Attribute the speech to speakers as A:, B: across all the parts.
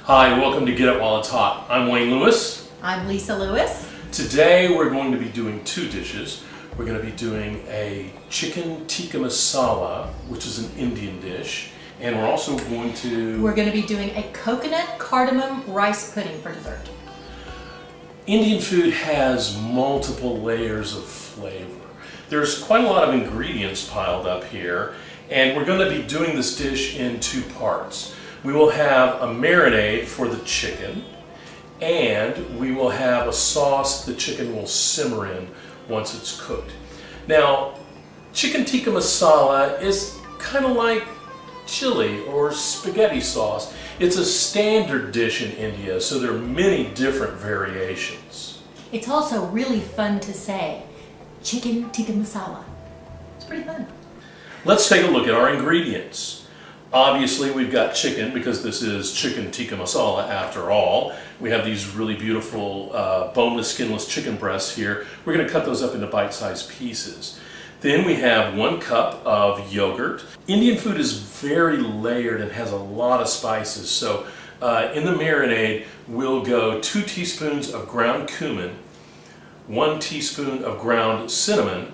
A: Hi, welcome to Get It While It's Hot. I'm Wayne Lewis.
B: I'm Lisa Lewis.
A: Today we're going to be doing two dishes. We're going to be doing a chicken tikka masala, which is an Indian dish, and we're also going to
B: be doing a coconut cardamom rice pudding for dessert.
A: Indian food has multiple layers of flavor. There's quite a lot of ingredients piled up here, and we're going to be doing this dish in two parts. We will have a marinade for the chicken, and we will have a sauce the chicken will simmer in once it's cooked. Now, chicken tikka masala is kind of like chili or spaghetti sauce. It's a standard dish in India, so there are many different variations.
B: It's also really fun to say, chicken tikka masala. It's pretty fun.
A: Let's take a look at our ingredients. Obviously, we've got chicken because this is chicken tikka masala after all. We have these really beautiful boneless, skinless chicken breasts here. We're going to cut those up into bite-sized pieces. Then we have 1 cup of yogurt. Indian food is very layered and has a lot of spices. So in the marinade, we'll go 2 teaspoons of ground cumin, 1 teaspoon of ground cinnamon,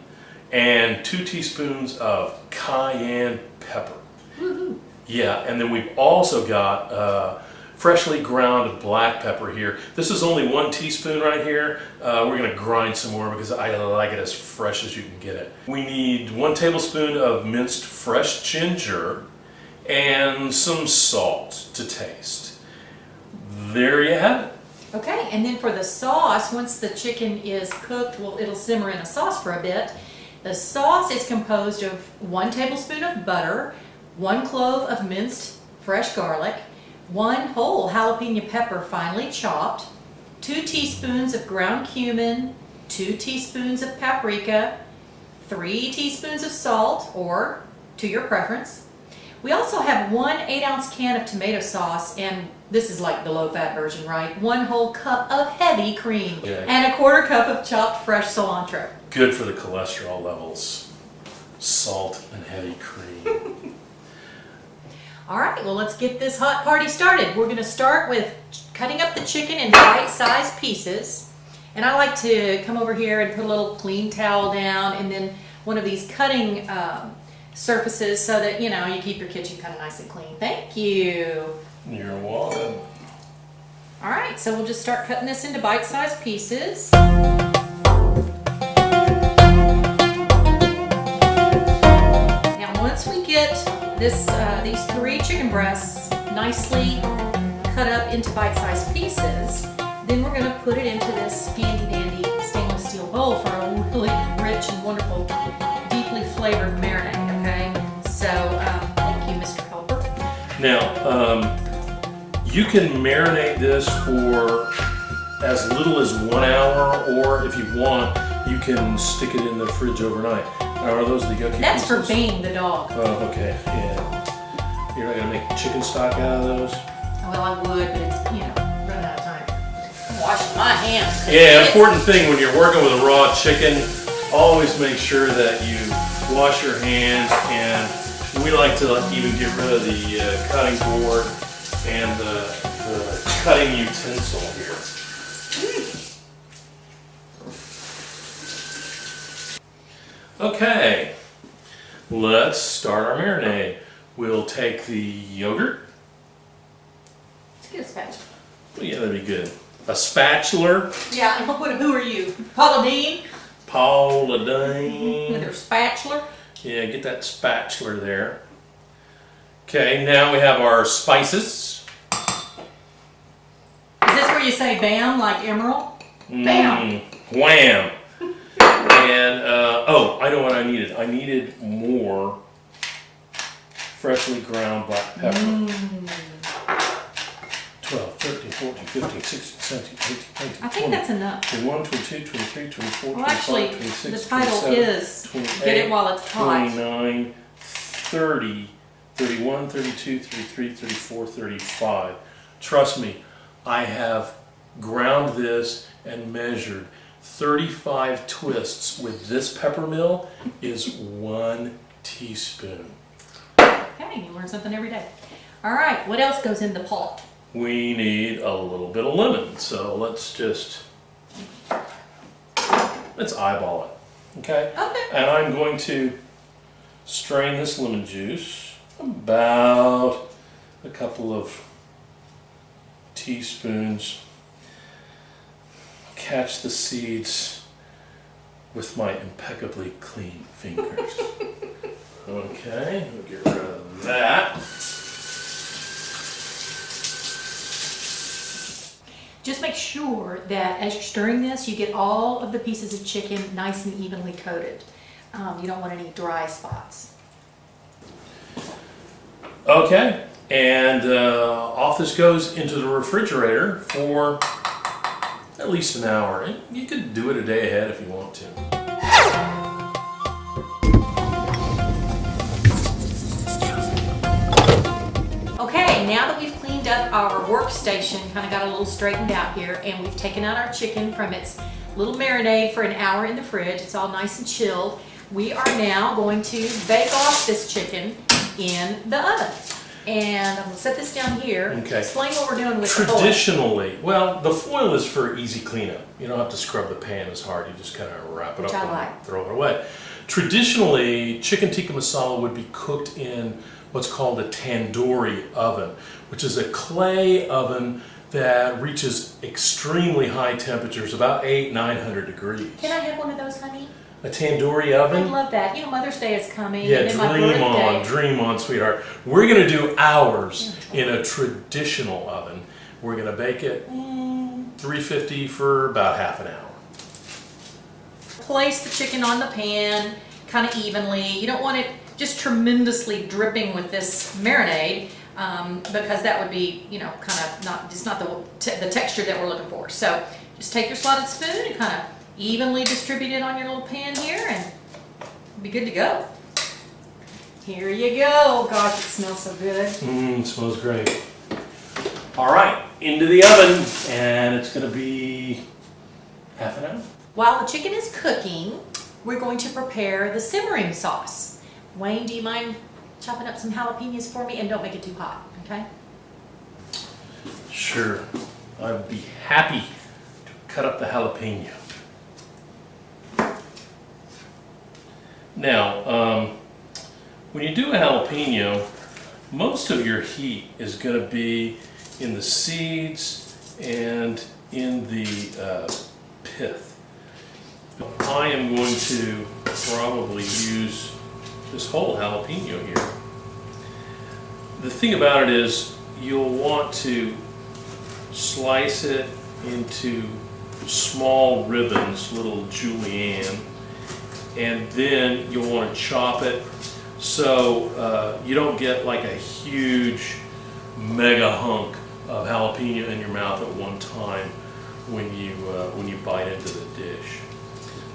A: and 2 teaspoons of cayenne pepper.
B: Woohoo!
A: Yeah, and then we've also got freshly ground black pepper here. This is only 1 teaspoon right here. We're going to grind some more because I like it as fresh as you can get it. We need 1 tablespoon of minced fresh ginger and some salt to taste. There you have it.
B: Okay, and then for the sauce, once the chicken is cooked, it'll simmer in a sauce for a bit. The sauce is composed of 1 tablespoon of butter, 1 clove of minced fresh garlic, 1 whole jalapeno pepper finely chopped, 2 teaspoons of ground cumin, 2 teaspoons of paprika, 3 teaspoons of salt, or to your preference. We also have 1 8-ounce can of tomato sauce, and this is like the low-fat version, right? 1 whole cup of heavy cream, and 1/4 cup of chopped fresh cilantro.
A: Good for the cholesterol levels. Salt and heavy cream.
B: All right, well, let's get this hot party started. We're going to start with cutting up the chicken in bite-sized pieces. And I like to come over here and put a little clean towel down and then one of these cutting surfaces so that, you keep your kitchen kind of nice and clean. Thank you.
A: You're welcome.
B: All right, so we'll just start cutting this into bite-sized pieces. Now, once we get these 3 chicken breasts nicely cut up into bite-sized pieces, then we're going to put it into this handy-dandy stainless steel bowl for a really rich and wonderful, deeply flavored marinade, okay? So, thank you, Mr. Helper.
A: Now, you can marinate this for as little as 1 hour, or if you want, you can stick it in the fridge overnight. Now, are those the yucky
B: That's
A: pieces?
B: for Bane the dog.
A: Oh, okay, yeah. You're not gonna make chicken stock out of those?
B: Well, I would, but it's, running out of time. I'm washing my hands.
A: Yeah, important thing when you're working with a raw chicken, always make sure that you wash your hands, and we like to even get rid of the cutting board and the cutting utensil here. Okay, let's start our marinade. We'll take the yogurt.
B: Let's get a spatula.
A: Oh, yeah, that'd be good. A spatula.
B: Yeah, and who are you? Paula Dean?
A: Paula Dean.
B: With her spatula?
A: Yeah, get that spatula there. Okay, now we have our spices.
B: Is this where you say bam, like Emerald? Bam!
A: Wham! And, oh, I know what I needed. I needed more freshly ground black pepper. 12, 13, 14, 15, 16, 17, 18, 19,
B: I think that's enough.
A: 21, 22, 23, 24,
B: Well,
A: 25,
B: actually,
A: 26,
B: the title
A: 27,
B: is
A: 28,
B: Get It While It's Hot.
A: 29, 30, 31, 32, 33, 34, 35. Trust me, I have ground this and measured. 35 twists with this pepper mill is 1 teaspoon.
B: Okay, you learn something every day. All right, what else goes in the pot?
A: we need a little bit of lemon. So let's eyeball it, okay?
B: Okay.
A: And I'm going to strain this lemon juice about a couple of teaspoons. Catch the seeds with my impeccably clean fingers. Okay, we'll get rid of that.
B: Just make sure that as you're stirring this, you get all of the pieces of chicken nice and evenly coated. You don't want any dry spots.
A: Okay, and off this goes into the refrigerator for at least an hour. And you could do it a day ahead if you want to.
B: Okay, now that we've cleaned up our workstation, kind of got a little straightened out here, and we've taken out our chicken from its little marinade for an hour in the fridge, it's all nice and chilled, we are now going to bake off this chicken in the oven. And I'm going to set this down here.
A: Okay.
B: Explain what we're doing with the foil.
A: Traditionally, well, the foil is for easy cleanup. You don't have to scrub the pan as hard. You just kind of wrap it
B: Which
A: up
B: I
A: and
B: like.
A: throw it away. Traditionally, chicken tikka masala would be cooked in what's called a tandoori oven, which is a clay oven that reaches extremely high temperatures, about 800-900 degrees.
B: Can I have one of those, honey?
A: A tandoori
B: I
A: oven?
B: love that. You know, Mother's Day is coming.
A: Yeah,
B: and then my birthday.
A: dream on, sweetheart. We're going to do ours in a traditional oven. We're going to bake it 350 for about half an hour.
B: Place the chicken on the pan kind of evenly. You don't want it just tremendously dripping with this marinade because that would be, you know, kind of not the texture that we're looking for. So just take your slotted spoon and kind of evenly distribute it on your little pan here and be good to go. Here you go. Gosh, it smells so good.
A: It smells great. All right, into the oven, and it's going to be half an hour.
B: While the chicken is cooking, we're going to prepare the simmering sauce. Wayne, do you mind chopping up some jalapenos for me? And don't make it too hot, okay?
A: Sure, I'd be happy to cut up the jalapeno. Now, when you do a jalapeno, most of your heat is going to be in the seeds and in the pith. I am going to probably use this whole jalapeno here. The thing about it is you'll want to slice it into small ribbons, little julienne, and then you'll want to chop it so you don't get like a huge mega hunk of jalapeno in your mouth at one time when you bite into the dish.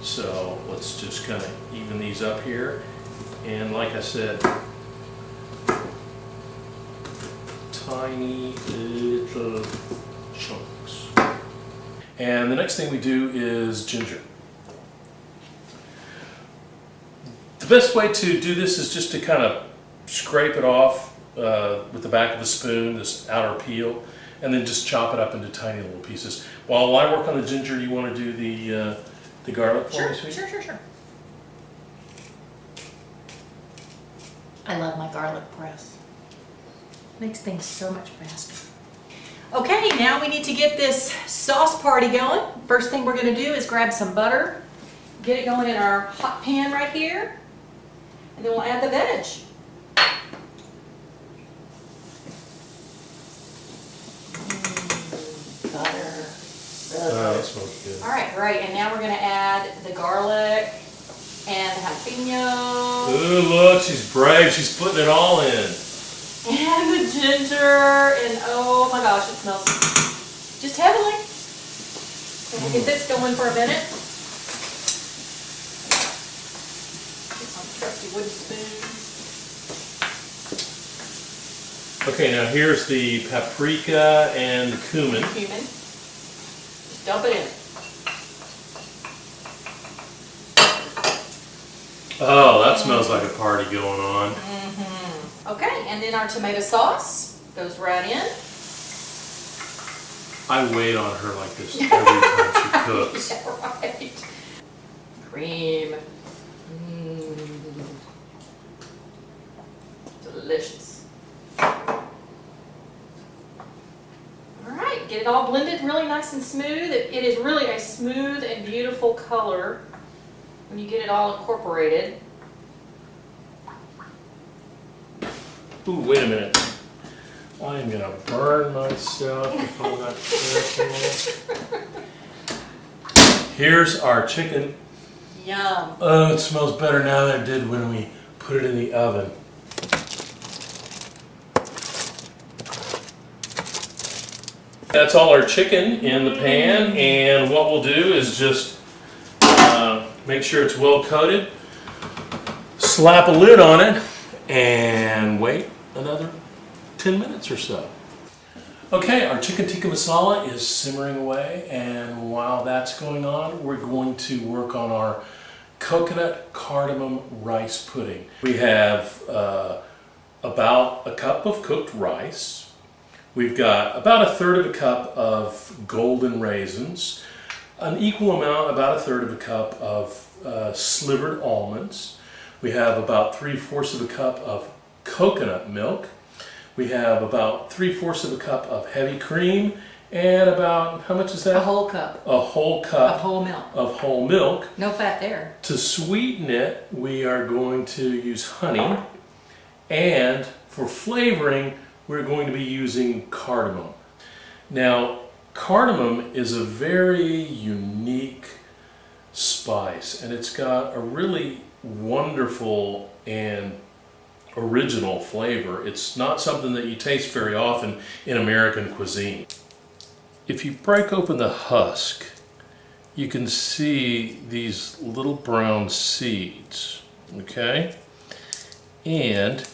A: So let's just kind of even these up here, and like I said, tiny little chunks. And the next thing we do is ginger. The best way to do this is just to kind of scrape it off with the back of the spoon, this outer peel, and then just chop it up into tiny little pieces. While I work on the ginger, you want to do the garlic for me, sweetie?
B: Sure. I love my garlic press. Makes things so much faster. Okay, now we need to get this sauce party going. First thing we're going to do is grab some butter, get it going in our hot pan right here, and then we'll add the veg. Butter.
A: Oh, that smells good.
B: All right, great. And now we're going to add the garlic and the jalapeno.
A: Ooh, look, she's brave. She's putting it all in.
B: And the ginger. And oh my gosh, it smells just heavenly. And we'll get this going for a minute. Get some trusty wooden spoon.
A: Okay, now here's the paprika and the cumin.
B: Cumin. Just dump it in.
A: Oh, that smells like a party going on.
B: Okay, and then our tomato sauce goes right in.
A: I wait on her like this every time she cooks.
B: Yeah, right. Cream. Delicious. All right, get it all blended really nice and smooth. It is really a smooth and beautiful color when you get it all incorporated.
A: Ooh, wait a minute. I am gonna burn myself if I'm not careful. Here's our chicken.
B: Yum.
A: Oh, it smells better now than it did when we put it in the oven. That's all our chicken in the pan, and what we'll do is just make sure it's well coated, slap a lid on it, and wait another 10 minutes or so. Okay, our chicken tikka masala is simmering away, and while that's going on, we're going to work on our coconut cardamom rice pudding. We have about a cup of cooked rice. We've got about a third of a cup of golden raisins, an equal amount, about a third of a cup of slivered almonds. We have about 3/4 of a cup of coconut milk. We have about 3/4 of a cup of heavy cream, and about, how much is that?
B: A whole cup
A: A whole cup
B: of whole milk.
A: of whole milk.
B: No fat there.
A: To sweeten it, we are going to use honey, and for flavoring, we're going to be using cardamom. Now, cardamom is a very unique spice, and it's got a really wonderful and original flavor. It's not something that you taste very often in American cuisine. If you break open the husk, you can see these little brown seeds, okay? And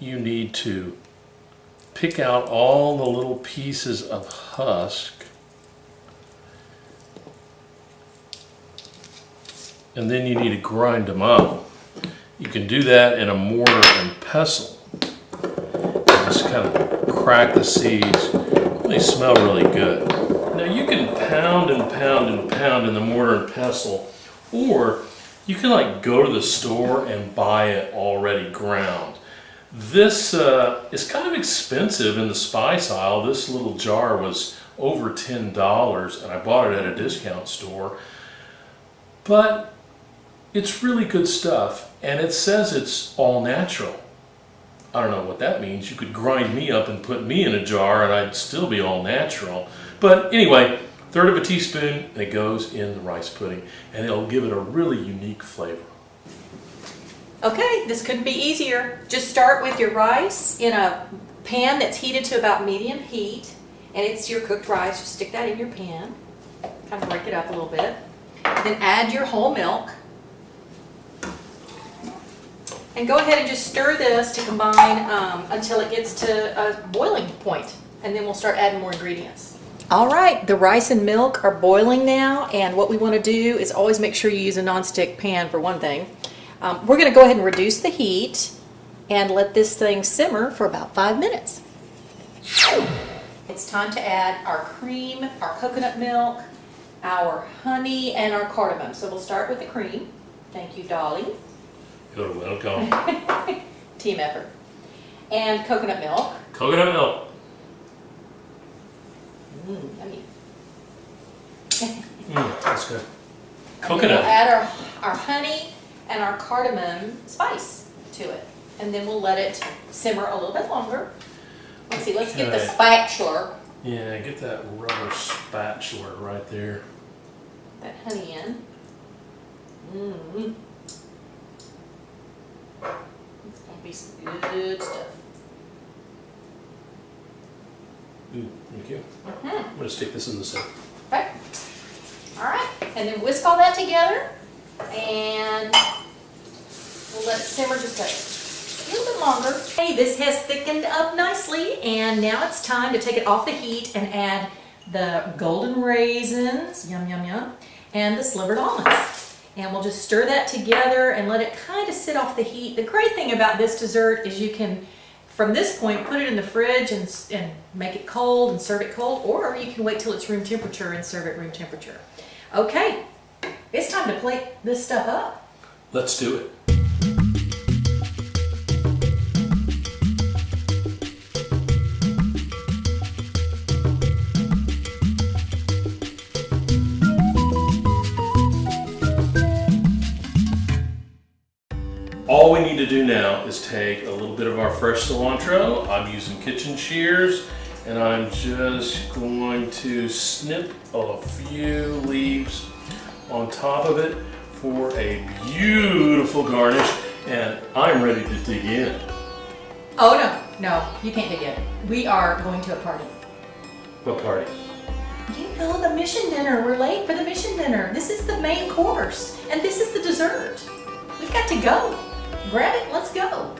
A: you need to pick out all the little pieces of husk, and then you need to grind them up. You can do that in a mortar and pestle. Just kind of crack the seeds. They smell really good. Now you can pound and pound and pound in the mortar and pestle, or you can like go to the store and buy it already ground. This is kind of expensive in the spice aisle. This little jar was over $10, and I bought it at a discount store. But it's really good stuff, and it says it's all natural. I don't know what that means. You could grind me up and put me in a jar and I'd still be all natural. But anyway, 1/3 of a teaspoon, and it goes in the rice pudding, and it'll give it a really unique flavor.
B: Okay, this couldn't be easier. Just start with your rice in a pan that's heated to about medium heat, and it's your cooked rice. Just stick that in your pan, kind of break it up a little bit. Then add your whole milk. And go ahead and just stir this to combine until it gets to a boiling point, and then we'll start adding more ingredients. All right, the rice and milk are boiling now, and what we want to do is always make sure you use a nonstick pan for one thing. We're going to go ahead and reduce the heat and let this thing simmer for about 5 minutes. It's time to add our cream, our coconut milk, our honey, and our cardamom. So we'll start with the cream. Thank you, Dolly.
A: You're welcome.
B: Team effort. And coconut milk.
A: Coconut milk.
B: Yummy.
A: That's good.
B: And then
A: Coconut.
B: we'll add our honey and our cardamom spice to it. And then we'll let it simmer a little bit longer. Let's see, let's get the
A: Okay.
B: spatula,
A: Yeah, get that rubber spatula right there.
B: that honey in. It's going to be some good stuff.
A: Ooh, thank you. I'm going to stick this in the sink.
B: Okay. All right, and then whisk all that together, and we'll let it simmer just a little bit longer. Hey, this has thickened up nicely, and now it's time to take it off the heat and add the golden raisins, yum, yum, yum, and the slivered almonds. And we'll just stir that together and let it kind of sit off the heat. The great thing about this dessert is you can From this point, put it in the fridge and make it cold and serve it cold, or you can wait till it's room temperature and serve it room temperature. Okay, it's time to plate this stuff up.
A: Let's do it. All we need to do now is take a little bit of our fresh cilantro. I'm using kitchen shears, and I'm just going to snip a few leaves on top of it for a beautiful garnish, and I'm ready to dig in.
B: Oh no, you can't dig in. We are going to a party.
A: What party?
B: You know, the mission dinner. We're late for the mission dinner. This is the main course, and this is the dessert. We've got to go. Grab it, let's go.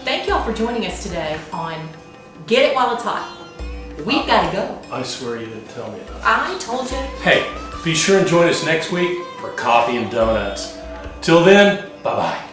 B: Thank y'all for joining us today on Get It While It's Hot. We've got to go.
A: I swear you didn't tell me that.
B: I told you.
A: Hey, be sure and join us next week for coffee and donuts. Till then, bye-bye.